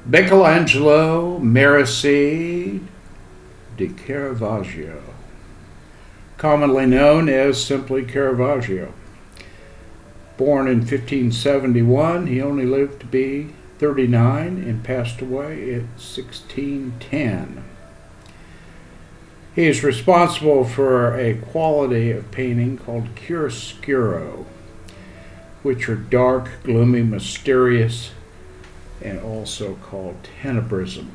Michelangelo Merisi di Caravaggio, commonly known as simply Caravaggio. Born in 1571, he only lived to be 39 and passed away at 1610. He is responsible for a quality of painting called chiaroscuro, which are dark, gloomy, mysterious, and also called tenebrism.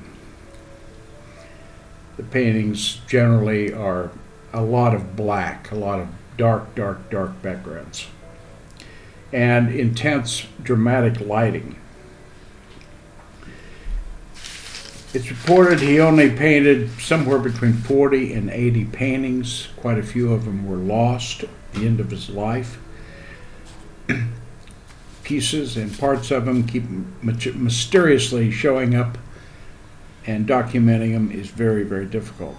The paintings generally are a lot of black, a lot of dark backgrounds, and intense dramatic lighting. It's reported he only painted somewhere between 40 and 80 paintings. Quite a few of them were lost at the end of his life. Pieces and parts of them keep mysteriously showing up, and documenting them is very, very difficult.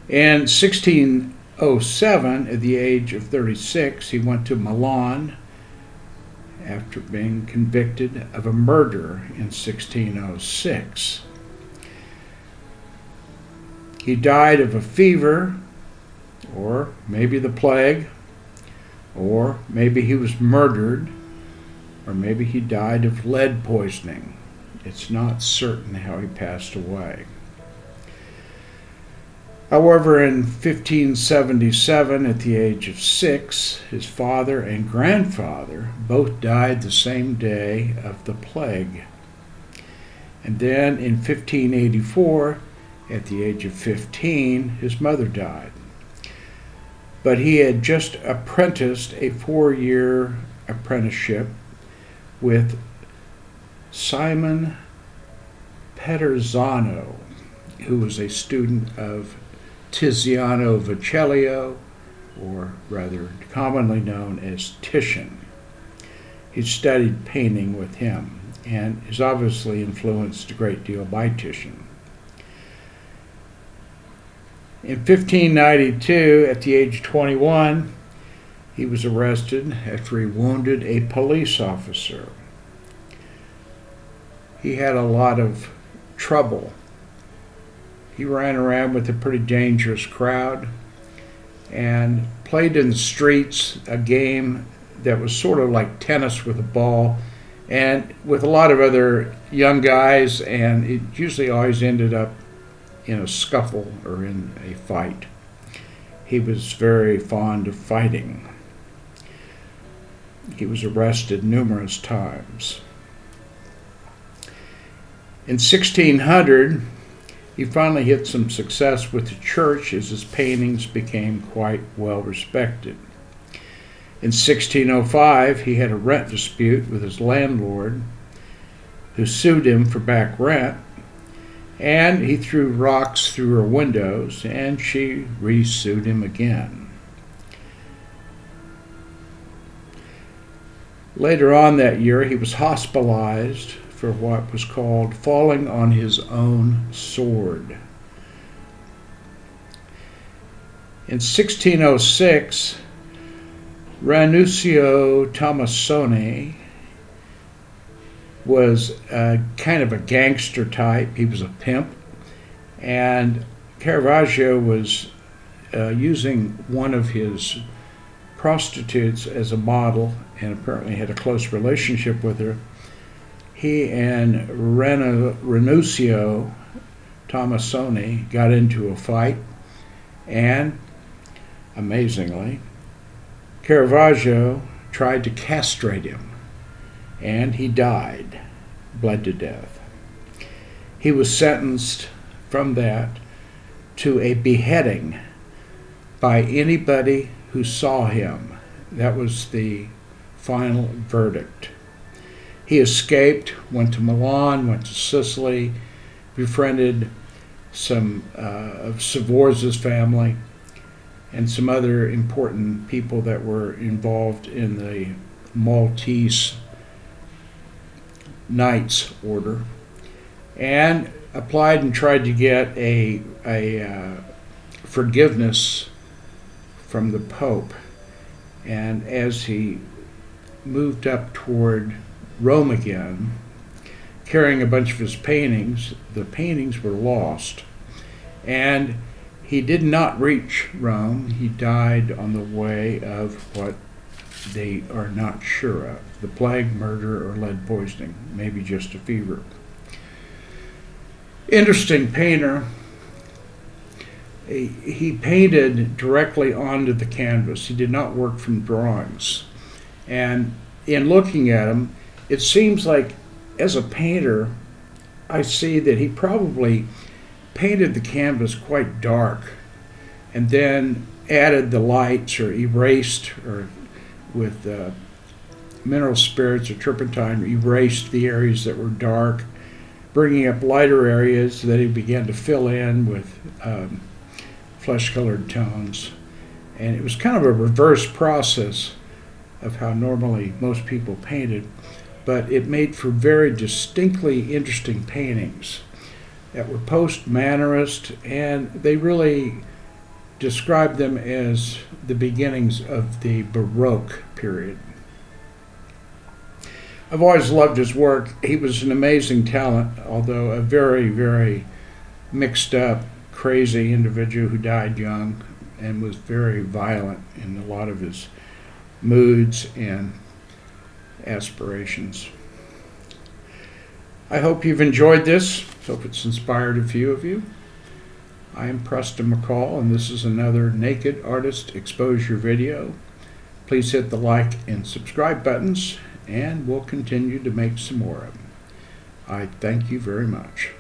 In 1607, at the age of 36, he went to Milan after being convicted of a murder in 1606. He died of a fever, or maybe the plague, or maybe he was murdered, or maybe he died of lead poisoning. It's not certain how he passed away. However, in 1577, at the age of 6, his father and grandfather both died the same day of the plague. And then in 1584, at the age of 15, his mother died. But he had just apprenticed a 4-year apprenticeship with Simon Peterzano, who was a student of Tiziano Vecellio, or rather commonly known as Titian. He studied painting with him and is obviously influenced a great deal by Titian. In 1592, at the age of 21, he was arrested after he wounded a police officer. He had a lot of trouble. He ran around with a pretty dangerous crowd and played in the streets a game that was sort of like tennis with a ball, and with a lot of other young guys, and it usually always ended up in a scuffle or in a fight. He was very fond of fighting. He was arrested numerous times. In 1600, he finally hit some success with the church as his paintings became quite well respected. In 1605, he had a rent dispute with his landlord, who sued him for back rent, and he threw rocks through her windows, and she re-sued him again. Later on that year, he was hospitalized for what was called falling on his own sword. In 1606, Ranuccio Tomassoni was kind of a gangster type. He was a pimp, and Caravaggio was using one of his prostitutes as a model, and apparently had a close relationship with her. He and Ranuccio Tomassoni got into a fight, and amazingly, Caravaggio tried to castrate him, and he died, bled to death. He was sentenced from that to a beheading by anybody who saw him. That was the final verdict. He escaped, went to Milan, went to Sicily, befriended some of Sforza's family and some other important people that were involved in the Maltese Knights Order, and applied and tried to get a forgiveness from the Pope. And as he moved up toward Rome again, carrying a bunch of his paintings. The paintings were lost, and he did not reach Rome. He died on the way of what they are not sure of: the plague, murder, or lead poisoning, maybe just a fever. Interesting painter. He painted directly onto the canvas. He did not work from drawings. And in looking at him, it seems like, as a painter, I see that he probably painted the canvas quite dark and then added the lights, or erased, or with mineral spirits or turpentine, erased the areas that were dark, bringing up lighter areas that he began to fill in with flesh-colored tones. And it was kind of a reverse process of how normally most people painted, but it made for very distinctly interesting paintings that were post-Mannerist, and they really described them as the beginnings of the Baroque period. I've always loved his work. He was an amazing talent, although a very, very mixed up, crazy individual who died young and was very violent in a lot of his moods and aspirations. I hope you've enjoyed this. Hope it's inspired a few of you. I am Preston McCall, and this is another Naked Artist Exposure video. Please hit the like and subscribe buttons, and we'll continue to make some more of them. I thank you very much.